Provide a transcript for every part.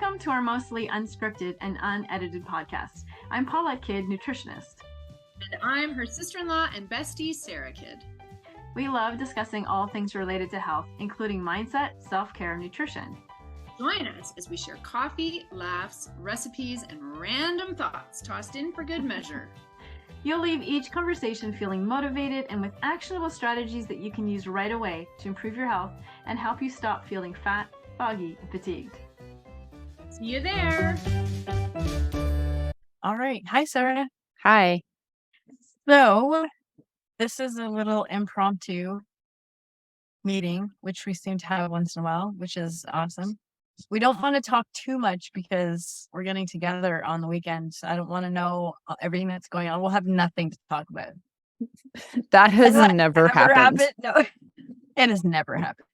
Welcome to our mostly unscripted and unedited podcast. I'm Paulette Kidd, nutritionist. And I'm her sister-in-law and bestie, Sarah Kidd. We love discussing all things related to health, including mindset, self-care, and nutrition. Join us as we share coffee, laughs, recipes, and random thoughts tossed in for good measure. You'll leave each conversation feeling motivated and with actionable strategies that you can use right away to improve your health and help you stop feeling fat, foggy, and fatigued. See you there. All right. Hi, Sarah. Hi. So this is a little impromptu meeting, which we seem to have once in a while, which is awesome. We don't want to talk too much because we're getting together on the weekends. I don't want to know everything that's going on. We'll have nothing to talk about. That has never happened. No, it has never happened.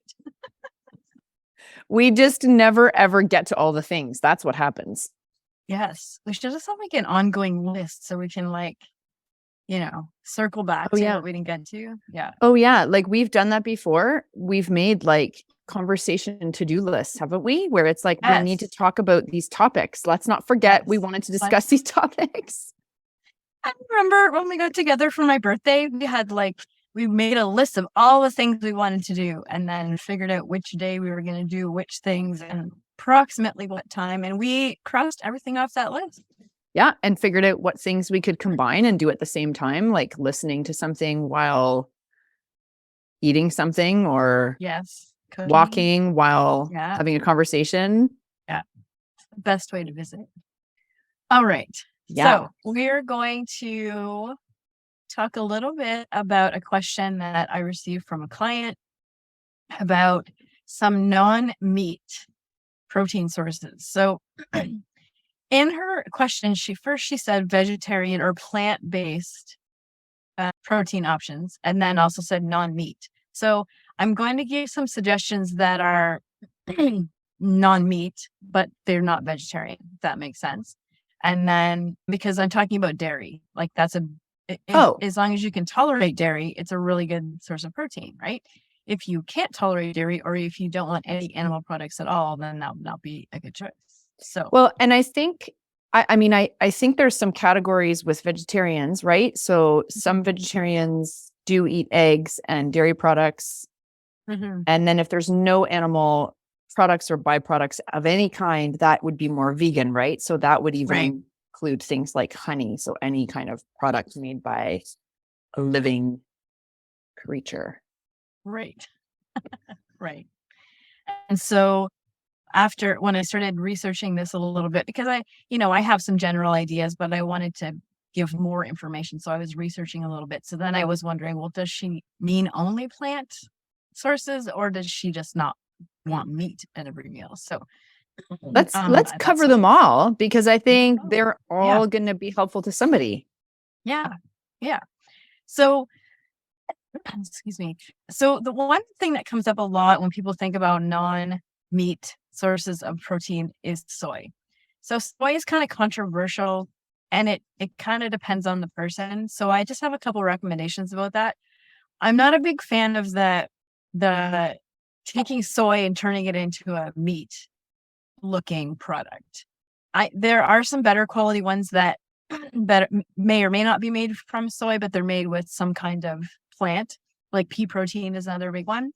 We just never, ever get to all the things. That's what happens. Yes. We should just have like an ongoing list so we can circle back to what we didn't get to. Yeah. Oh, yeah. Like we've done that before. We've made like conversation to-do lists, haven't we? Where it's like, we need to talk about these topics. Let's not forget we wanted to discuss these topics. I remember when we got together for my birthday, we made a list of all the things we wanted to do and then figured out which day we were going to do which things and approximately what time. And we crossed everything off that list. Yeah. And figured out what things we could combine and do at the same time, like listening to something while eating something or walking while having a conversation. Yeah. It's the best way to visit. All right. Yeah. So we're going to talk a little bit about a question that I received from a client about some non-meat protein sources. So in her question, she said vegetarian or plant-based protein options, and then also said non-meat. So I'm going to give some suggestions that are non-meat, but they're not vegetarian, if that makes sense. And then because I'm talking about dairy, like that's as long as you can tolerate dairy, it's a really good source of protein, right? If you can't tolerate dairy or if you don't want any animal products at all, then that would not be a good choice. So, well, and I think, I think there's some categories with vegetarians, right? So some vegetarians do eat eggs and dairy products. Mm-hmm. And then if there's no animal products or byproducts of any kind, that would be more vegan, right? So that would even include things like honey. So any kind of product made by a living creature. Right. Right. And so when I started researching this a little bit, because I have some general ideas, but I wanted to give more information. So I was researching a little bit. So then I was wondering, well, does she mean only plant sources or does she just not want meat at every meal? So let's cover them all because I think they're all going to be helpful to somebody. Yeah. Yeah. So, excuse me. So the one thing that comes up a lot when people think about non-meat sources of protein is soy. So soy is kind of controversial and it kind of depends on the person. So I just have a couple recommendations about that. I'm not a big fan of the taking soy and turning it into a meat looking product. There are some better quality ones that may or may not be made from soy, but they're made with some kind of plant, like pea protein is another big one.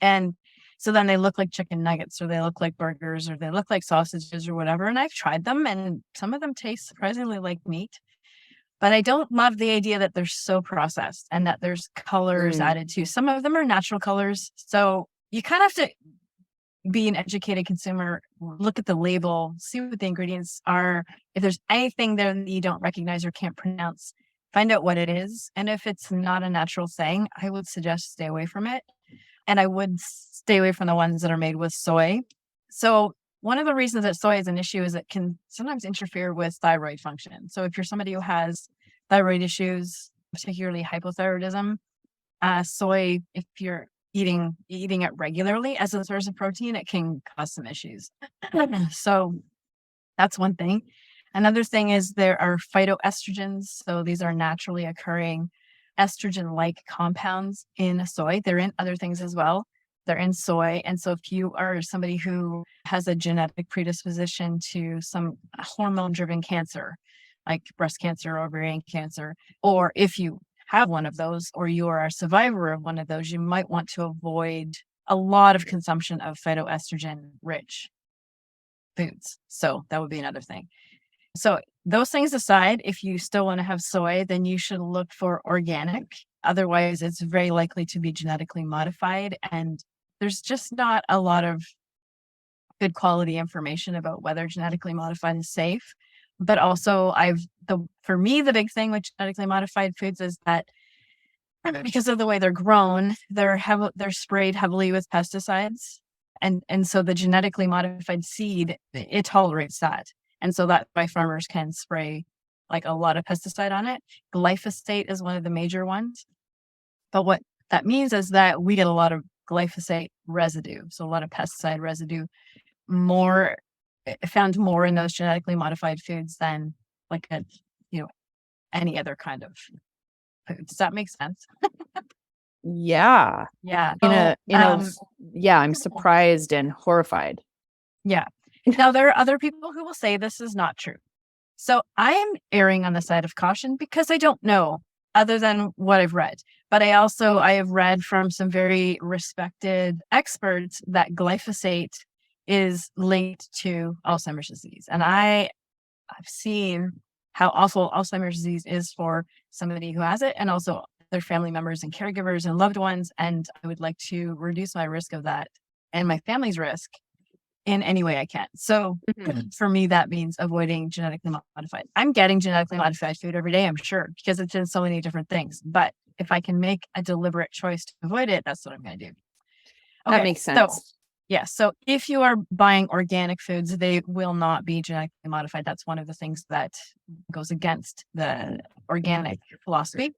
And so then they look like chicken nuggets or they look like burgers or they look like sausages or whatever. And I've tried them and some of them taste surprisingly like meat. But I don't love the idea that they're so processed and that there's colors added too. Some of them are natural colors. So you kind of have to be an educated consumer, look at the label, see what the ingredients are. If there's anything there that you don't recognize or can't pronounce, find out what it is. And if it's not a natural thing, I would suggest stay away from it. And I would stay away from the ones that are made with soy. So one of the reasons that soy is an issue is it can sometimes interfere with thyroid function. So if you're somebody who has thyroid issues, particularly hypothyroidism, soy, if you're eating it regularly as a source of protein, it can cause some issues. So that's one thing. Another thing is there are phytoestrogens. So these are naturally occurring estrogen-like compounds in soy. They're in other things as well they're in soy. And so if you are somebody who has a genetic predisposition to some hormone-driven cancer, like breast cancer, ovarian cancer, or if you have one of those, or you are a survivor of one of those, you might want to avoid a lot of consumption of phytoestrogen-rich foods. So that would be another thing. So those things aside, if you still want to have soy, then you should look for organic. Otherwise, it's very likely to be genetically modified. And there's just not a lot of good quality information about whether genetically modified is safe. But also for me, the big thing with genetically modified foods is that because of the way they're grown, they're sprayed heavily with pesticides. And so the genetically modified seed, it tolerates that. And so that's why farmers can spray like a lot of pesticide on it. Glyphosate is one of the major ones. But what that means is that we get a lot of glyphosate residue. So a lot of pesticide residue found more in those genetically modified foods than like any other kind of food. Does that make sense? Yeah. Yeah. I'm surprised and horrified. Yeah. Now, there are other people who will say this is not true. So I am erring on the side of caution because I don't know other than what I've read. But I have read from some very respected experts that glyphosate is linked to Alzheimer's disease. And I've seen how awful Alzheimer's disease is for somebody who has it and also their family members and caregivers and loved ones. And I would like to reduce my risk of that and my family's risk in any way I can. So for me, that means avoiding genetically modified. I'm getting genetically modified food every day, I'm sure, because it's in so many different things. But if I can make a deliberate choice to avoid it, that's what I'm going to do. Okay, that makes sense. So if you are buying organic foods, they will not be genetically modified. That's one of the things that goes against the organic philosophy.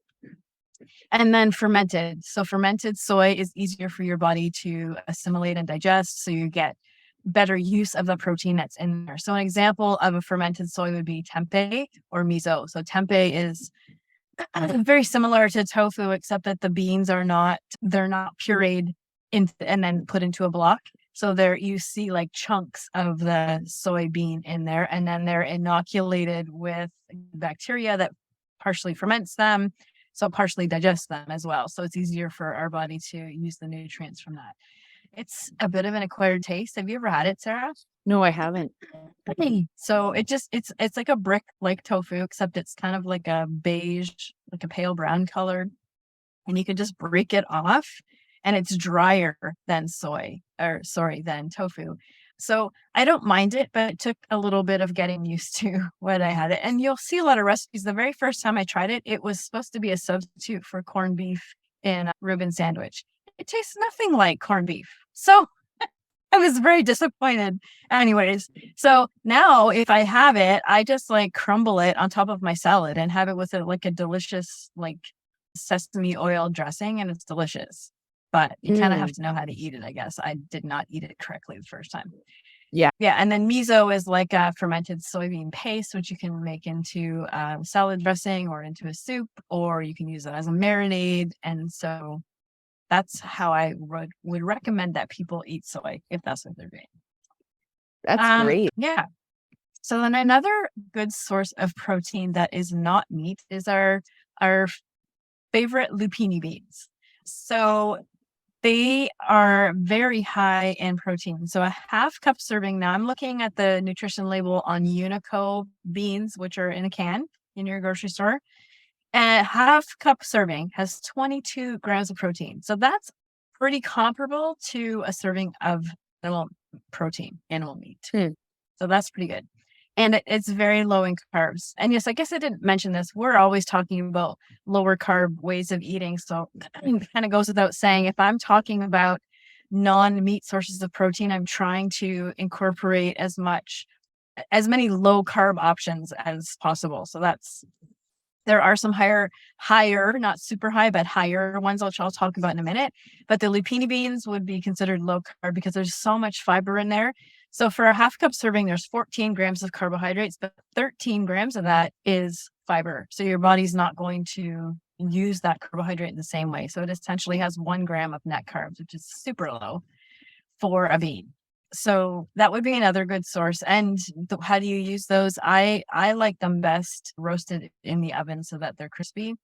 And then fermented. So fermented soy is easier for your body to assimilate and digest. So you get better use of the protein that's in there. So an example of a fermented soy would be tempeh or miso. So tempeh is very similar to tofu, except that the beans they're not pureed and then put into a block. So there you see like chunks of the soybean in there, and then they're inoculated with bacteria that partially ferments them, so partially digests them as well. So it's easier for our body to use the nutrients from that. It's a bit of an acquired taste. Have you ever had it, Sarah? No, I haven't. So it's like a brick like tofu, except it's kind of like a beige, like a pale brown color. And you can just break it off and it's drier than than tofu. So I don't mind it, but it took a little bit of getting used to when I had it. And you'll see a lot of recipes. The very first time I tried it, it was supposed to be a substitute for corned beef in a Reuben sandwich. It tastes nothing like corned beef. So I was very disappointed. Anyways, so now if I have it, I just like crumble it on top of my salad and have it with a delicious like sesame oil dressing, and it's delicious. But you kind of have to know how to eat it, I guess. I did not eat it correctly the first time. Yeah. Yeah. And then miso is like a fermented soybean paste, which you can make into salad dressing or into a soup, or you can use it as a marinade. And so that's how I would recommend that people eat soy if that's what they're doing. That's great. Yeah. So then another good source of protein that is not meat is our favorite lupini beans. So they are very high in protein. So a half cup serving. Now I'm looking at the nutrition label on Unico beans, which are in a can in your grocery store. And a half cup serving has 22 grams of protein. So that's pretty comparable to a serving of animal meat. So that's pretty good. And it's very low in carbs. And yes, I guess I didn't mention this. We're always talking about lower carb ways of eating. So it kind of goes without saying, if I'm talking about non-meat sources of protein, I'm trying to incorporate as many low carb options as possible. So there are some higher, not super high, but higher ones, which I'll talk about in a minute. But the lupini beans would be considered low carb because there's so much fiber in there. So for a half cup serving, there's 14 grams of carbohydrates, but 13 grams of that is fiber. So your body's not going to, use that carbohydrate the same way. So it essentially has 1 gram of net carbs, which is super low for a bean. So that would be another good source. And how do you use those? I like them best roasted in the oven so that they're crispy.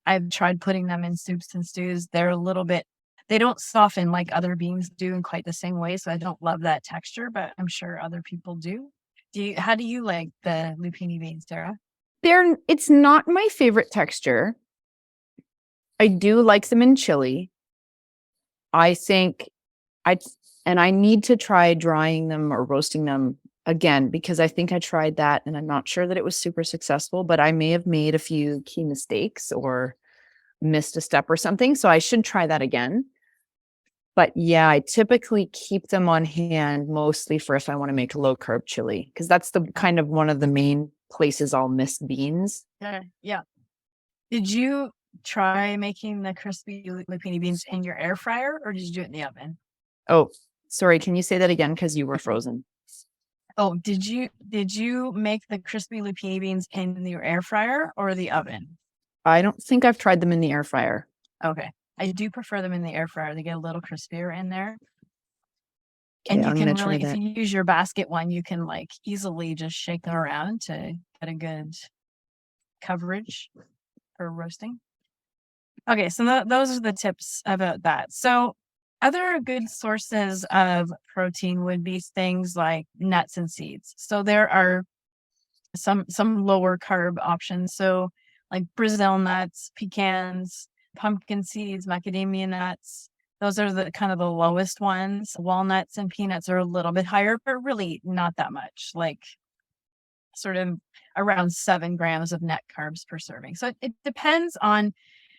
I've tried putting them in soups and stews. They're a little bit, they don't soften like other beans do in quite the same way. So I don't love that texture, but I'm sure other people do. How do you like the lupini beans, Sarah? It's not my favorite texture. I do like them in chili. I think I need to try drying them or roasting them again, because I think I tried that and I'm not sure that it was super successful, but I may have made a few key mistakes or missed a step or something. So I should try that again. But yeah, I typically keep them on hand mostly for if I want to make low carb chili, because that's the kind of one of the main places I'll miss beans. Yeah. Did you try making the crispy lupini beans in your air fryer, or did you do it in the oven? Oh, sorry. Can you say that again? Because you were frozen. Oh, did you make the crispy lupini beans in your air fryer or the oven? I don't think I've tried them in the air fryer. Okay. I do prefer them in the air fryer. They get a little crispier in there. Okay, And you I'm can gonna try really, if that. you use your basket one, you can like easily just shake them around to get a good coverage for roasting. Okay, so those are the tips about that. So other good sources of protein would be things like nuts and seeds. So there are some lower carb options. So like Brazil nuts, pecans, pumpkin seeds, macadamia nuts. Those are the kind of the lowest ones. Walnuts and peanuts are a little bit higher, but really not that much, like sort of around 7 grams of net carbs per serving. So it depends on,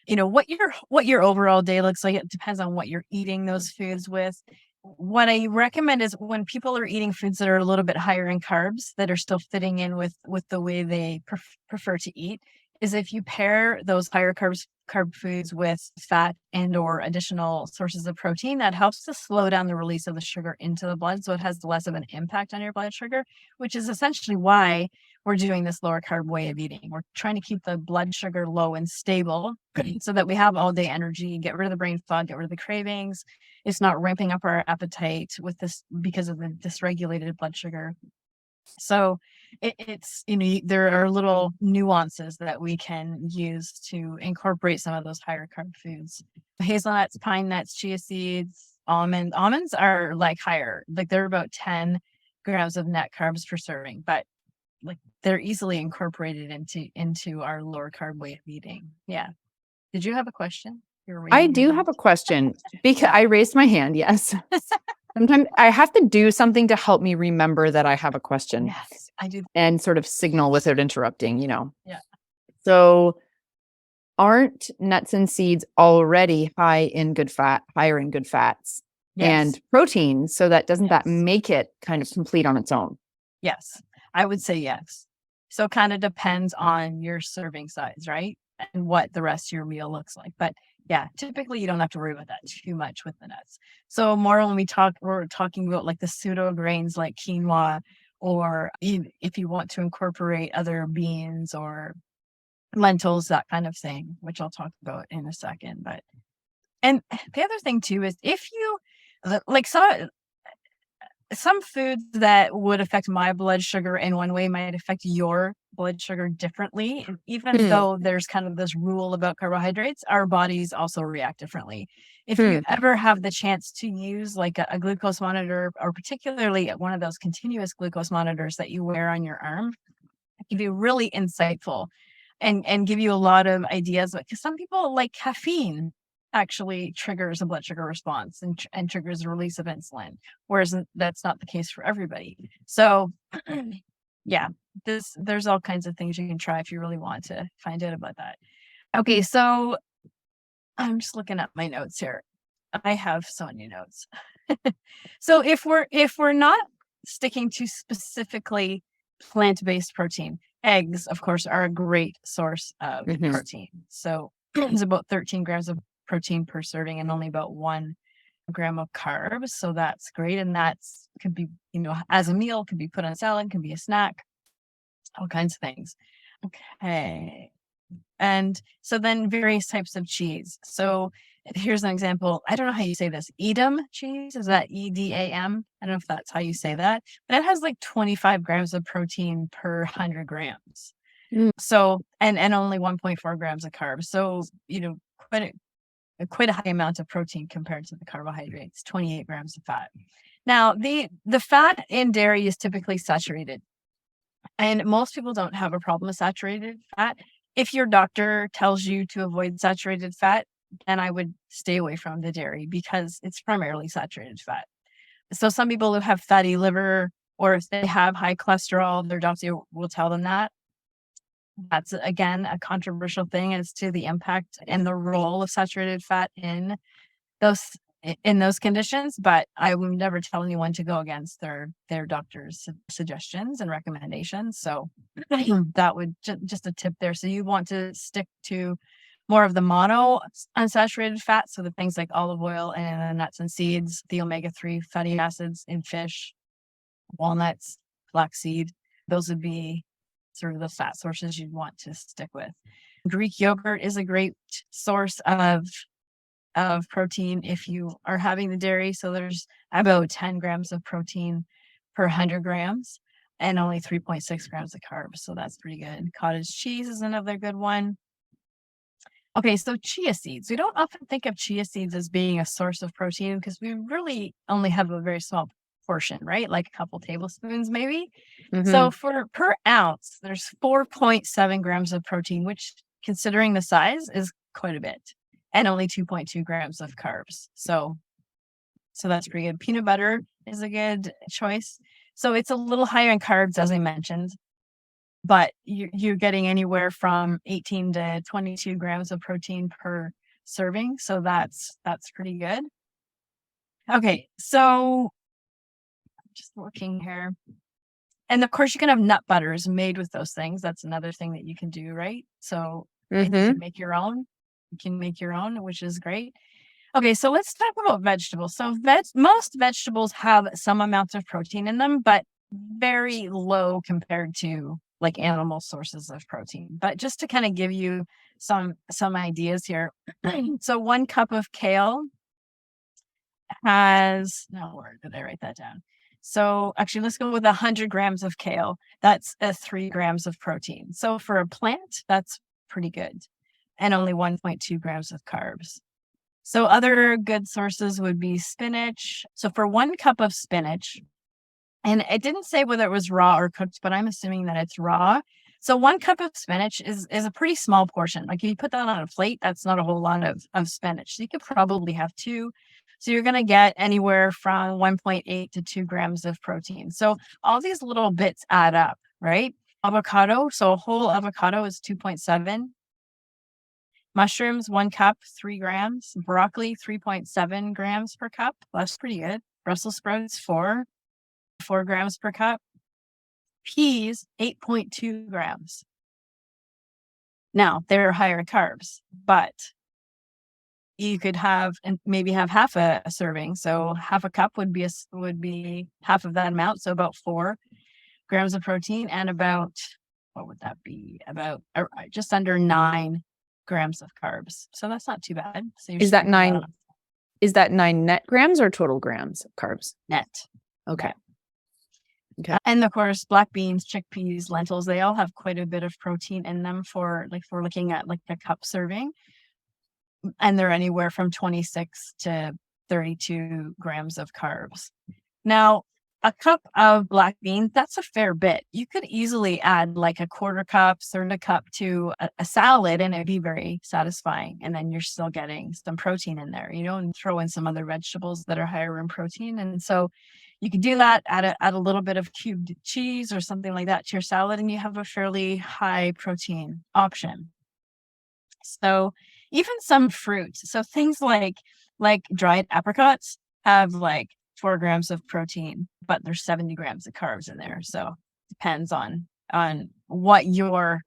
what your overall day looks like. It depends on what you're eating those foods with. What I recommend is when people are eating foods that are a little bit higher in carbs that are still fitting in with the way they prefer to eat, is if you pair those higher carb foods with fat and or additional sources of protein, that helps to slow down the release of the sugar into the blood, so it has less of an impact on your blood sugar, which is essentially why we're doing this lower carb way of eating. We're trying to keep the blood sugar low and stable so that we have all day energy, get rid of the brain fog, get rid of the cravings. It's not ramping up our appetite with this because of the dysregulated blood sugar. So it's, there are little nuances that we can use to incorporate some of those higher carb foods. Hazelnuts, pine nuts, chia seeds, almonds are like higher, like they're about 10 grams of net carbs per serving, but like they're easily incorporated into our lower carb way of eating. Yeah. Did you have a question? I do have a question because I raised my hand. Yes. Sometimes I have to do something to help me remember that I have a question. Yes, I do. And sort of signal without interrupting, Yeah. So aren't nuts and seeds already higher in good fats and protein? So doesn't that make it kind of complete on its own? Yes, I would say yes. So it kind of depends on your serving size, right? And what the rest of your meal looks like. But yeah, typically you don't have to worry about that too much with the nuts. So more when we're talking about like the pseudo grains like quinoa, or if you want to incorporate other beans or lentils, that kind of thing, which I'll talk about in a second. And the other thing too is if you like some foods that would affect my blood sugar in one way might affect your blood sugar differently. And even though there's kind of this rule about carbohydrates, our bodies also react differently. If you ever have the chance to use like a glucose monitor, or particularly one of those continuous glucose monitors that you wear on your arm, it can be really insightful and give you a lot of ideas. Because some people, like caffeine, actually triggers a blood sugar response and triggers the release of insulin, whereas that's not the case for everybody. So yeah, there's all kinds of things you can try if you really want to find out about that. Okay, so I'm just looking at my notes here. I have so many notes. So if we're not sticking to specifically plant-based protein, eggs, of course, are a great source of protein. So it's about 13 grams of protein per serving and only about 1 gram of carbs. So that's great. And could be, as a meal, could be put on a salad, could be a snack, all kinds of things. Okay. And so then various types of cheese. So here's an example. I don't know how you say this. Edam cheese. Is that EDAM? I don't know if that's how you say that, but it has like 25 grams of protein per 100 grams. So, and only 1.4 grams of carbs. So, quite a high amount of protein compared to the carbohydrates, 28 grams of fat. Now, the fat in dairy is typically saturated, and most people don't have a problem with saturated fat. If your doctor tells you to avoid saturated fat, then I would stay away from the dairy because it's primarily saturated fat. So some people who have fatty liver, or if they have high cholesterol, their doctor will tell them that. That's, again, a controversial thing as to the impact and the role of saturated fat in those conditions, but I would never tell anyone to go against their doctor's suggestions and recommendations. So that would just a tip there. So you want to stick to more of the mono unsaturated fat, so the things like olive oil and nuts and seeds, the omega-3 fatty acids in fish, walnuts, flaxseed. Those would be sort of the fat sources you'd want to stick with. Greek yogurt is a great source of protein if you are having the dairy. So there's about 10 grams of protein per 100 grams and only 3.6 grams of carbs. So that's pretty good. Cottage cheese is another good one. Okay, so chia seeds. We don't often think of chia seeds as being a source of protein because we really only have a very small portion, right? Like a couple tablespoons maybe. So for per ounce, there's 4.7 grams of protein, which, considering the size, is quite a bit, and only 2.2 grams of carbs. So that's pretty good. Peanut butter is a good choice. So it's a little higher in carbs, as I mentioned, but you're getting anywhere from 18 to 22 grams of protein per serving. So that's pretty good. Okay, so just looking here. And of course, you can have nut butters made with those things. That's another thing that you can do, right? So and you can make your own. You can make your own, which is great. Okay, so let's talk about vegetables. So most vegetables have some amount of protein in them, but very low compared to like animal sources of protein. But just to kind of give you some ideas here. So 1 cup of kale has, no, where did I write that down? So actually, let's go with 100 grams of kale. That's 3 grams of protein. So for a plant, that's pretty good, and only 1.2 grams of carbs. So other good sources would be spinach. So for 1 cup of spinach, and it didn't say whether it was raw or cooked, but I'm assuming that it's raw. So 1 cup of spinach is a pretty small portion. Like if you put that on a plate, that's not a whole lot of spinach. So you could probably have 2. So you're going to get anywhere from 1.8 to 2 grams of protein. So all these little bits add up, right? Avocado. So a whole avocado is 2.7. Mushrooms, 1 cup, 3 grams. Broccoli, 3.7 grams per cup. That's pretty good. Brussels sprouts, 4 grams per cup. Peas, 8.2 grams. Now, they're higher in carbs, but you could have and maybe have half a serving. So half a cup would be half of that amount. So about 4 grams of protein and about, what would that be? About just under 9 grams of carbs. So that's not too bad. So Is that 9? Is that 9 net grams or total grams of carbs? Net. Okay. Net. Okay. And of course, black beans, chickpeas, lentils, they all have quite a bit of protein in them for looking at like a cup serving. And they're anywhere from 26 to 32 grams of carbs. Now, a cup of black beans, that's a fair bit. You could easily add like a 1/4 cup, 1/3 cup to a salad, and it'd be very satisfying. And then you're still getting some protein in there, and throw in some other vegetables that are higher in protein. And so you can do that, add a little bit of cubed cheese or something like that to your salad, and you have a fairly high protein option. So even some fruits, so things like dried apricots have like 4 grams of protein, but there's 70 grams of carbs in there. So depends on what your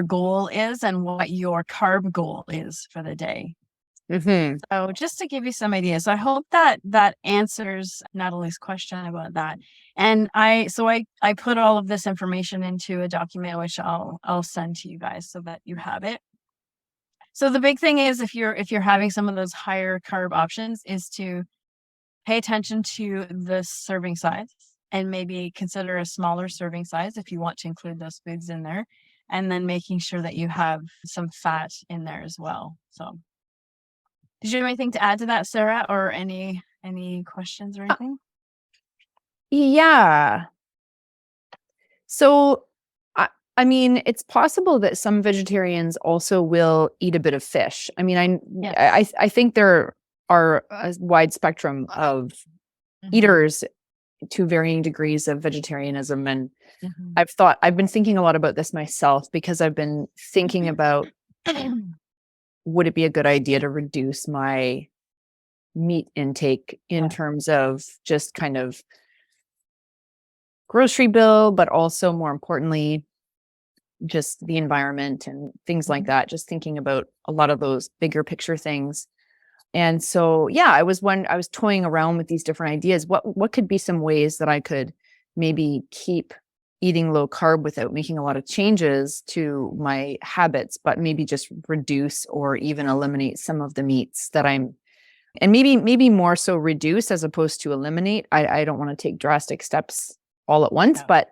goal is and what your carb goal is for the day. Mm-hmm. So just to give you some ideas, I hope that that answers Natalie's question about that. And I put all of this information into a document which I'll send to you guys so that you have it. So the big thing is if you're having some of those higher carb options is to pay attention to the serving size and maybe consider a smaller serving size if you want to include those foods in there. And then making sure that you have some fat in there as well. So did you have anything to add to that, Sarah, or any questions or anything? Yeah. So, I mean, it's possible that some vegetarians also will eat a bit of fish. I mean, Yes. I think there are a wide spectrum of Mhm, eaters to varying degrees of vegetarianism. And mhm. I've been thinking a lot about this myself because I've been thinking about, would it be a good idea to reduce my meat intake in Yeah. terms of just kind of grocery bill, but also more importantly, just the environment and things like Mhm. that, just thinking about a lot of those bigger picture things. And so, yeah, I was toying around with these different ideas. What could be some ways that I could maybe keep eating low carb without making a lot of changes to my habits, but maybe just reduce or even eliminate some of the meats that I'm and maybe more so reduce as opposed to eliminate. I don't want to take drastic steps all at once, Yeah. but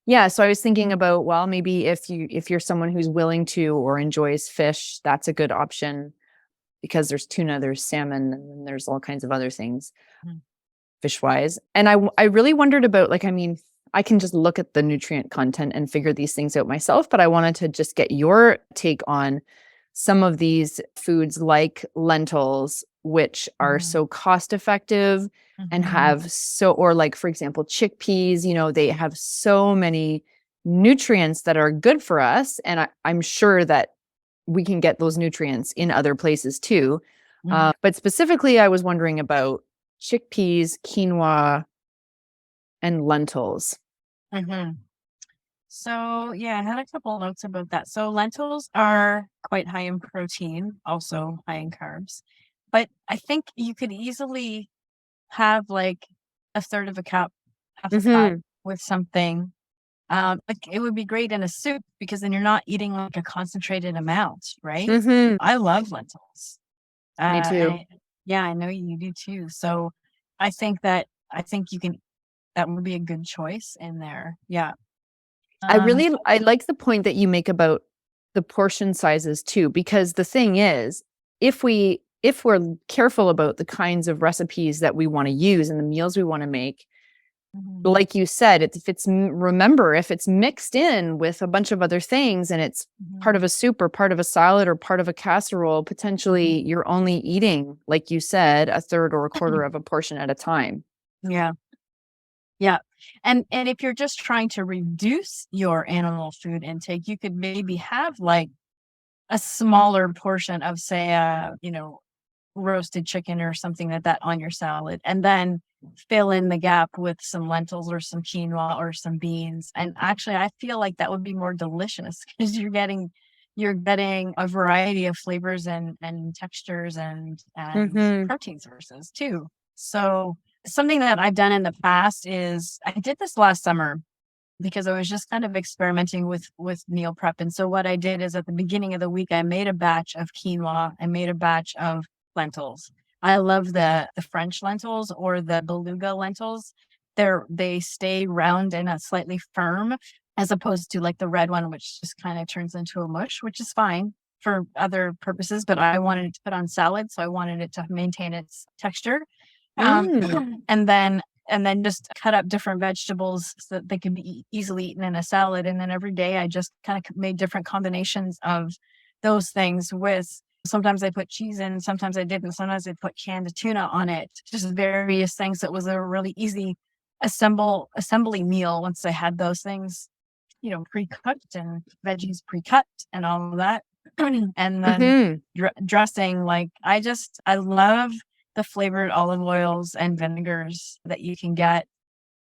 yeah, so I was thinking about, well, maybe if you're someone who's willing to or enjoys fish, that's a good option because there's tuna, there's salmon, and then there's all kinds of other things Mhm. fish wise. And I really wondered about, like, I mean, I can just look at the nutrient content and figure these things out myself, but I wanted to just get your take on some of these foods like lentils, which are Mhm. so cost effective and Mhm. have so, or like, for example, chickpeas, they have so many nutrients that are good for us. And I'm sure that we can get those nutrients in other places too. Mhm. But specifically, I was wondering about chickpeas, quinoa, and lentils. Mhm. So, yeah, I had a couple notes about that. So, lentils are quite high in protein, also high in carbs. But I think you could easily have like a third of a cup, half a cup Hmm. with something. Like it would be great in a soup because then you're not eating like a concentrated amount, right? Hmm. I love lentils. Me too. Yeah, I know you do too. So I think you can that would be a good choice in there. Yeah. Um, I like the point that you make about the portion sizes too, because the thing is, if we're careful about the kinds of recipes that we want to use and the meals we want to make, mhm, like you said, remember, if it's mixed in with a bunch of other things and it's part mhm, of a soup or part of a salad or part of a casserole, potentially mhm. you're only eating, like you said, a third or a quarter of a portion at a time. Yeah. Yeah. And if you're just trying to reduce your animal food intake, you could maybe have like a smaller portion of say roasted chicken or something like that on your salad and then fill in the gap with some lentils or some quinoa or some beans. And actually I feel like that would be more delicious because you're getting a variety of flavors and textures and Hmm. protein sources too. So something that I've done in the past is I did this last summer because I was just kind of experimenting with meal prep. And so what I did is at the beginning of the week, I made a batch of quinoa. I made a batch of lentils. I love the French lentils or the beluga lentils. They stay round and slightly firm as opposed to like the red one, which just kind of turns into a mush, which is fine for other purposes. But I wanted it to put on salad, so I wanted it to maintain its texture. Um, Mm. and then just cut up different vegetables so that they can be easily eaten in a salad. And then every day I just kind of made different combinations of those things with sometimes I put cheese in, sometimes I didn't, sometimes I put canned tuna on it, just various things. It was a really easy assembly meal once I had those things, pre-cooked and veggies pre-cut and all of that. And then Hmm. dressing, like I love the flavored olive oils and vinegars that you can get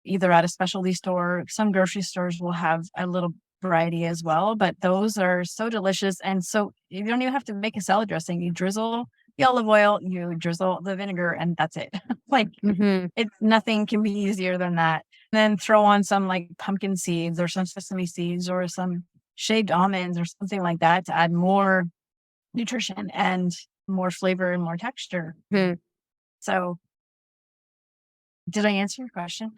either at a specialty store. Some grocery stores will have a little variety as well, but those are so delicious. And so you don't even have to make a salad dressing. You drizzle the olive oil, you drizzle the vinegar, and that's it. Like, it's nothing can be easier than that. Then throw on some like pumpkin seeds or some sesame seeds or some shaved almonds or something like that to add more nutrition and more flavor and more texture. So, did I answer your question?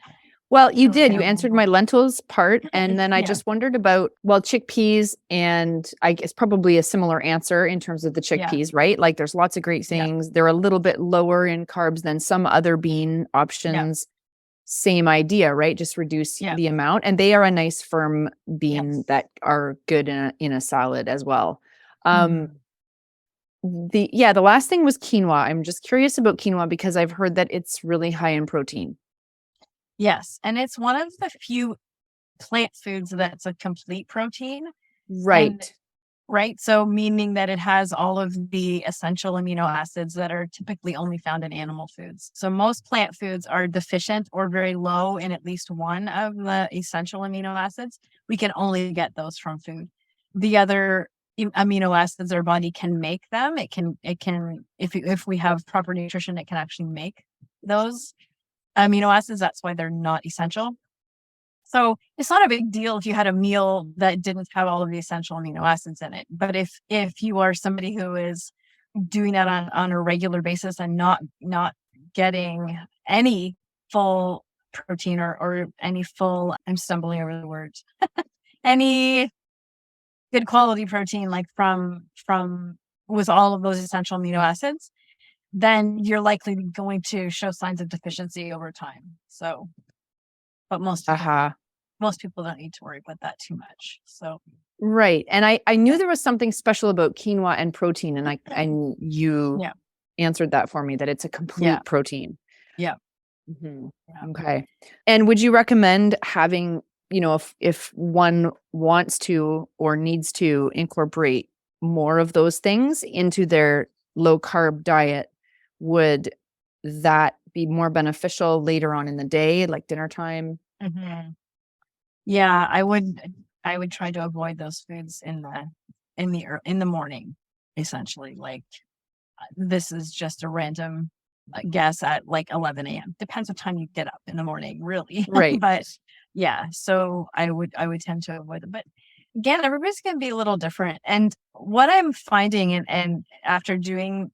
Well, you So, did. yeah. You answered my lentils part. And then I Yeah. just wondered about, well, chickpeas, and I guess probably a similar answer in terms of the chickpeas, right? Like there's lots of great Yeah. things. They're a little bit lower in carbs than some other bean options. Same idea, right? Just reduce the amount. And they are a nice firm bean that are good in a salad as well. The last thing was quinoa. I'm just curious about quinoa because I've heard that it's really high in protein. Yes, and it's one of the few plant foods that's a complete protein. Right. Right. So meaning that it has all of the essential amino acids that are typically only found in animal foods. So most plant foods are deficient or very low in at least one of the essential amino acids. We can only get those from food. The other amino acids our body can make them. It can if we have proper nutrition, it can actually make those amino acids. That's why they're not essential. So it's not a big deal if you had a meal that didn't have all of the essential amino acids in it. But if you are somebody who is doing that on a regular basis and not getting any full protein or any full, I'm stumbling over the words, any good quality protein like from with all of those essential amino acids, then you're likely going to show signs of deficiency over time. So, but most people don't need to worry about that too much. So right. And I knew there was something special about quinoa and protein, and you answered that for me, that it's a complete protein. Yeah. Okay. And would you recommend having, if one wants to or needs to incorporate more of those things into their low carb diet, would that be more beneficial later on in the day, like dinner time? Yeah, I would try to avoid those foods in the morning, essentially. Like this is just a random guess at like 11 a.m. Depends what time you get up in the morning, really. Right. But yeah, so I would tend to avoid it. But again, everybody's gonna be a little different. And what I'm finding and after doing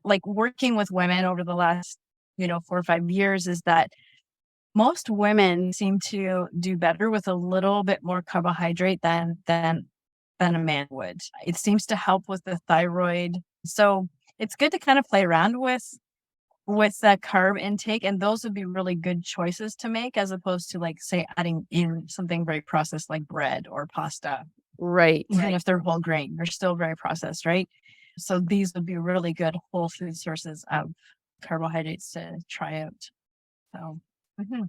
like working with women over the last 4 or 5 years is that most women seem to do better with a little bit more carbohydrate than a man would. It seems to help with the thyroid. So it's good to kind of play around with that carb intake, and those would be really good choices to make as opposed to like say adding in something very processed like bread or pasta. Right. Even if they're whole grain, they're still very processed, right? So these would be really good whole food sources of carbohydrates to try out. So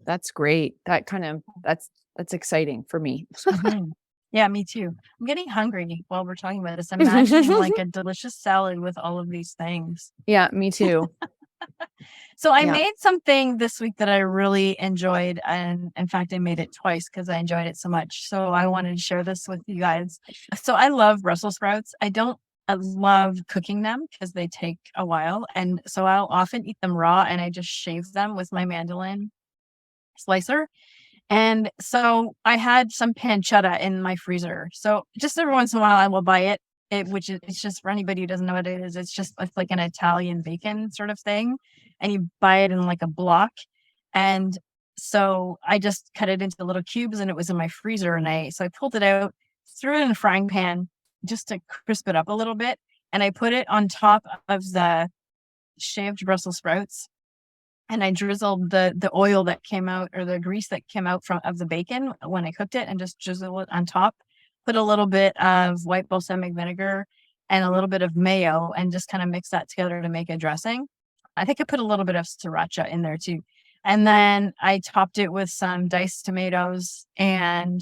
that's great. That's exciting for me. Yeah, me too. I'm getting hungry while we're talking about this. I'm imagining like a delicious salad with all of these things. Yeah, me too. So I made something this week that I really enjoyed. And in fact, I made it twice because I enjoyed it so much. So I wanted to share this with you guys. So I love Brussels sprouts. I love cooking them because they take a while. And so I'll often eat them raw and I just shave them with my mandolin slicer. And so I had some pancetta in my freezer. So just every once in a while I will buy it's just for anybody who doesn't know what it is. It's like an Italian bacon sort of thing. And you buy it in like a block. And so I just cut it into little cubes and it was in my freezer. And I pulled it out, threw it in a frying pan just to crisp it up a little bit. And I put it on top of the shaved Brussels sprouts. And I drizzled the oil that came out or the grease that came out of the bacon when I cooked it and just drizzle it on top. Put a little bit of white balsamic vinegar and a little bit of mayo and just kind of mix that together to make a dressing. I think I put a little bit of sriracha in there too. And then I topped it with some diced tomatoes and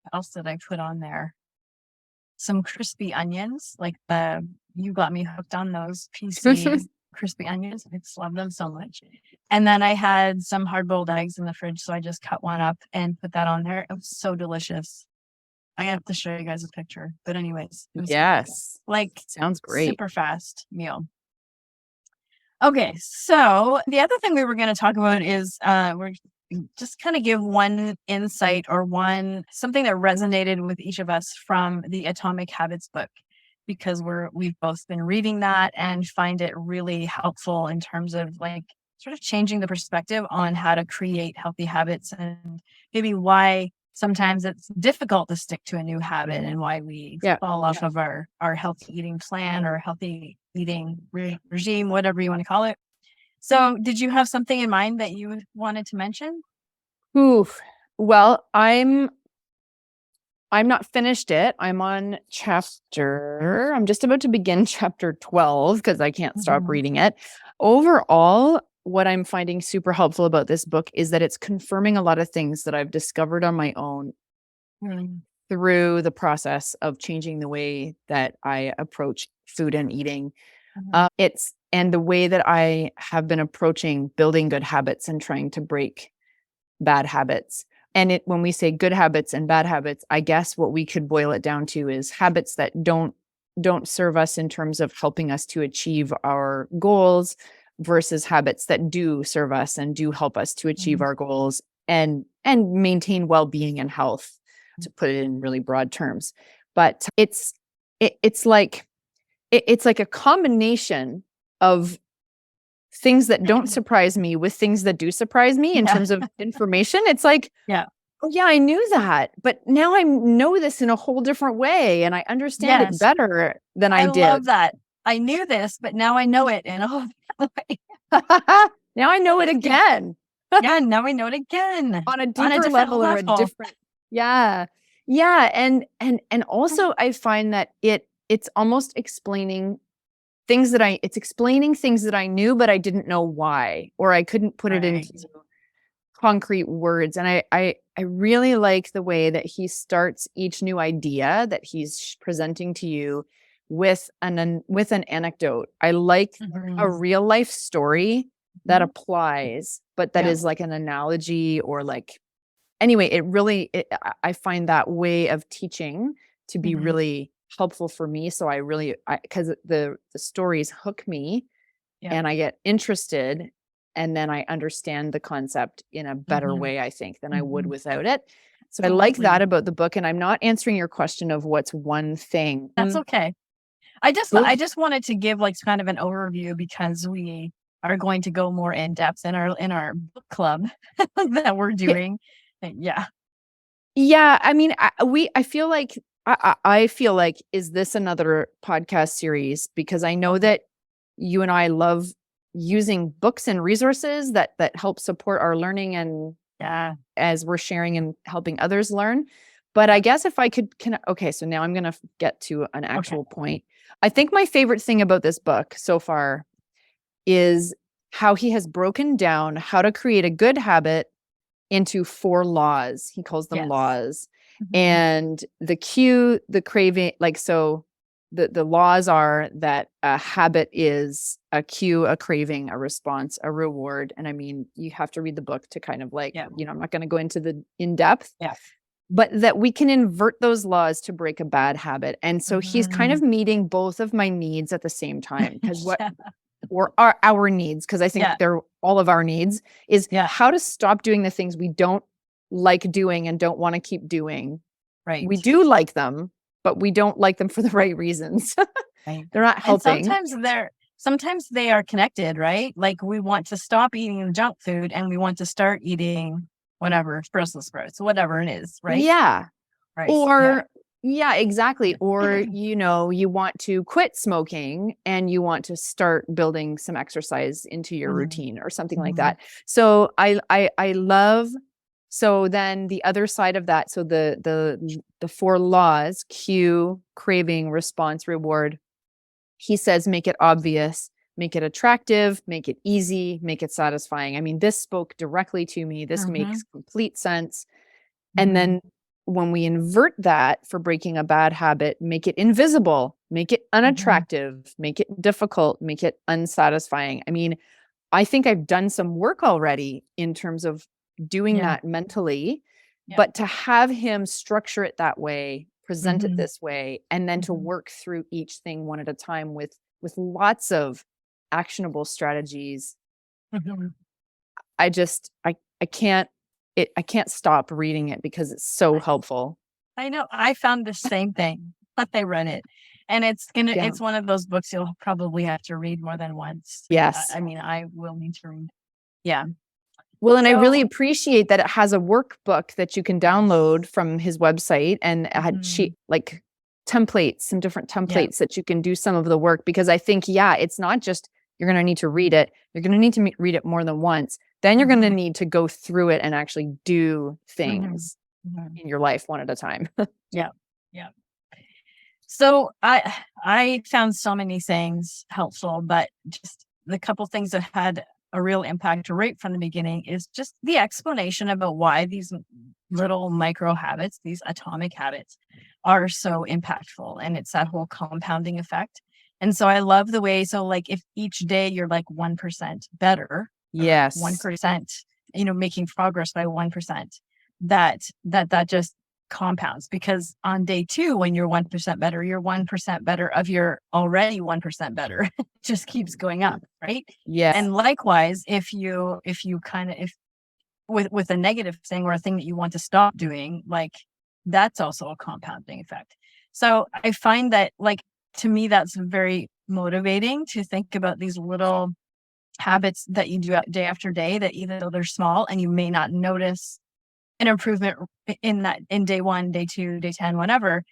what else did I put on there? Some crispy onions, like you got me hooked on those PC crispy onions. I just love them so much. And then I had some hard-boiled eggs in the fridge, so I just cut one up and put that on there. It was so delicious. I have to show you guys a picture. But anyways, it was Yes. like Sounds great. super fast meal. Okay, so the other thing we were going to talk about is we're just kind of give one insight or something that resonated with each of us from the Atomic Habits book, because we've both been reading that and find it really helpful in terms of like sort of changing the perspective on how to create healthy habits, and maybe why sometimes it's difficult to stick to a new habit and why we fall off of our healthy eating plan or healthy eating regime, whatever you want to call it. So did you have something in mind that you wanted to mention? Oof. Well, I'm not finished it. I'm on I'm just about to begin chapter 12 because I can't stop reading it. Overall, what I'm finding super helpful about this book is that it's confirming a lot of things that I've discovered on my own through the process of changing the way that I approach food and eating. And the way that I have been approaching building good habits and trying to break bad habits. And when we say good habits and bad habits, I guess what we could boil it down to is habits that don't serve us in terms of helping us to achieve our goals versus habits that do serve us and do help us to achieve our goals and maintain well-being and health, to put it in really broad terms. But it's like a combination of things that don't surprise me with things that do surprise me in terms of information. It's like, oh yeah, I knew that, but now I know this in a whole different way and I understand it better than I did. I love that. I knew this, but now I know it in a whole different way. Now I know it again. Now I know it again. On a deeper level or a different. Yeah. And also I find that it's almost explaining things that I knew, but I didn't know why, or I couldn't put it into concrete words. And I really like the way that he starts each new idea that he's presenting to you with an anecdote. I like a real life story that applies, but that is like an analogy or like, anyway, I find that way of teaching to be really helpful for me. So because the stories hook me and I get interested, and then I understand the concept in a better way, I think, than I would without it. So I like that about the book. And I'm not answering your question of what's one thing. That's okay. I just wanted to give like kind of an overview, because we are going to go more in depth in our book club that we're doing. Yeah. I mean, I feel like, is this another podcast series? Because I know that you and I love using books and resources that help support our learning, and as we're sharing and helping others learn. But I guess if I okay, so now I'm going to get to an actual point. I think my favorite thing about this book so far is how he has broken down how to create a good habit into 4 laws. He calls them laws. And the cue, the craving, like, so the laws are that a habit is a cue, a craving, a response, a reward. And I mean, you have to read the book to kind of like, I'm not going to go into the in depth, but that we can invert those laws to break a bad habit. And so he's kind of meeting both of my needs at the same time, because or our needs, because I think they're all of our needs, is how to stop doing the things we don't like doing and don't want to keep doing. Right. We do like them, but we don't like them for the right reasons. They're not helping. And sometimes they are connected, right? Like we want to stop eating junk food and we want to start eating whatever, Brussels sprouts, whatever it is, right? Yeah. Right. Or exactly. Or, you want to quit smoking and you want to start building some exercise into your routine or something like that. So I love, so then the other side of that, so the 4 laws, cue, craving, response, reward, he says, make it obvious, make it attractive, make it easy, make it satisfying. I mean, this spoke directly to me. This makes complete sense. And then when we invert that for breaking a bad habit, make it invisible, make it unattractive, make it difficult, make it unsatisfying. I mean, I think I've done some work already in terms of doing that mentally, but to have him structure it that way present it Mhm. this way, and then to Mhm. work through each thing one at a time with lots of actionable strategies. Mhm. I can't I can't stop reading it because it's so helpful. I know. I found the same thing, but they read it. And Yeah. it's one of those books you'll probably have to read more than once. Yes. I mean, I will need to read. Yeah. Well, and I really So appreciate that it has a workbook that you can download from his website, and it had Mhm. like templates, some different Yeah. templates that you can do some of the work, because I think, yeah, it's not just you're going to need to read it. You're going to need to read it more than once. Then you're going to Mhm. need to go through it and actually do Mhm. things Mhm. in your life one at a time. Yeah. Yeah. So I found so many things helpful, but just the couple things that had a real impact right from the beginning is just the explanation about why these little micro habits, these atomic habits, are so impactful. And it's that whole compounding effect. And so I love the way, so like if each day you're like 1% better or Yes. 1%, making progress by 1%, that just compounds, because on day 2, when you're 1% better, you're 1% better of your already 1% better. It just keeps going up, right? Yes. And likewise, if you kind of, if with a negative thing or a thing that you want to stop doing, like that's also a compounding effect. So I find that, like, to me, that's very motivating to think about these little habits that you do day after day, that even though they're small and you may not notice an improvement in day 1, day 2, day 10, whatever,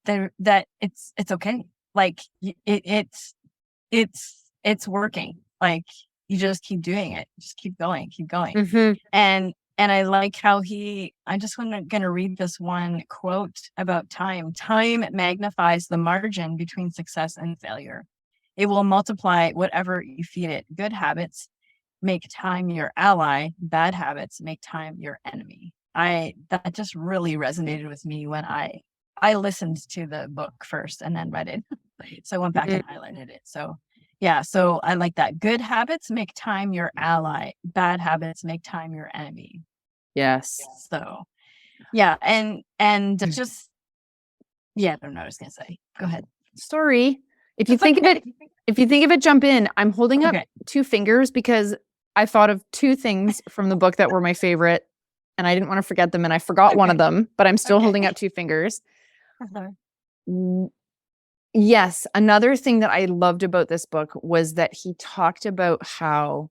that it's okay. Like it's working. Like, you just keep doing it. Just keep going, keep going. Hmm. And I like how I just gonna read this one quote about time. Time magnifies the margin between success and failure. It will multiply whatever you feed it. Good habits make time your ally. Bad habits make time your enemy. That just really resonated with me when I listened to the book first and then read it. So I went back and highlighted it. So yeah, so I like that. Good habits make time your ally. Bad habits make time your enemy. Yes. So yeah, and just yeah, I don't know what I was gonna say. Go ahead. Sorry. If you It's think of it, okay. jump in. I'm holding up Okay. 2 fingers because I thought of 2 things from the book that were my favorite, and I didn't want to forget them, and I forgot one of Okay. them, but I'm still holding Okay. up 2 fingers. Mm, Yes, another thing that I loved about this book was that he talked about how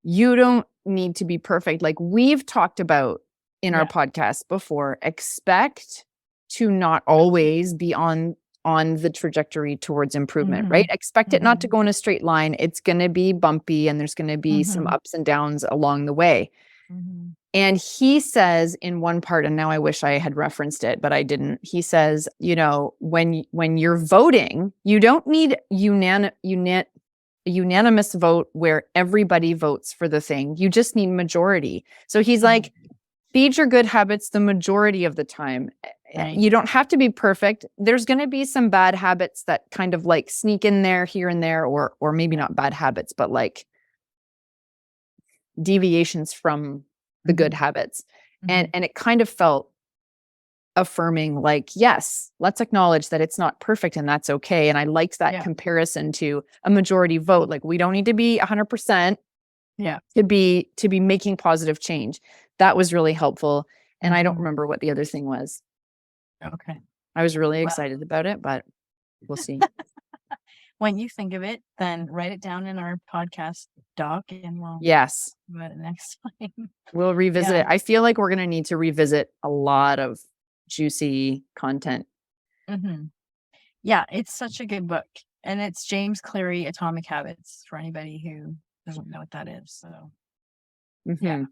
you don't need to be perfect. Like we've talked about in our Yeah. podcast before, expect to not always be on the trajectory towards improvement, right? Mhm. Expect it not to Mhm. go in a straight line. It's going to be bumpy and there's going to be some Mhm. ups and downs along the way. Mhm. And he says in one part, and now I wish I had referenced it, but I didn't. He says, when you're voting, you don't need a unanimous vote where everybody votes for the thing. You just need majority. So he's like, feed your good habits the majority of the time. Right. You don't have to be perfect. There's going to be some bad habits that kind of like sneak in there here and there, or maybe Yeah. not bad habits, but like deviations from the good Mhm. habits. Mhm. And it kind of felt affirming, like, yes, let's acknowledge that it's not perfect and that's okay. And I liked that Yeah. comparison to a majority vote. Like we don't need to be 100% Yeah. to be making positive change. That was really helpful. And I don't Mhm. remember what the other thing was. Okay. I was really Well, excited about it, but we'll see. when you think of it, then write it down in our podcast doc and we'll Yes, talk about it next time. we'll revisit Yeah. it. I feel like we're going to need to revisit a lot of juicy content. Mhm. Yeah, it's such a good book. And it's James Cleary, Atomic Habits, for anybody who doesn't know what that is. So yeah. Hmm.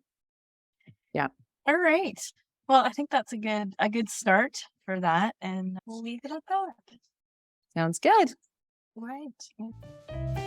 Yeah. All right. Well, I think that's a good start for that. And we'll leave it at that. Sounds good. Right.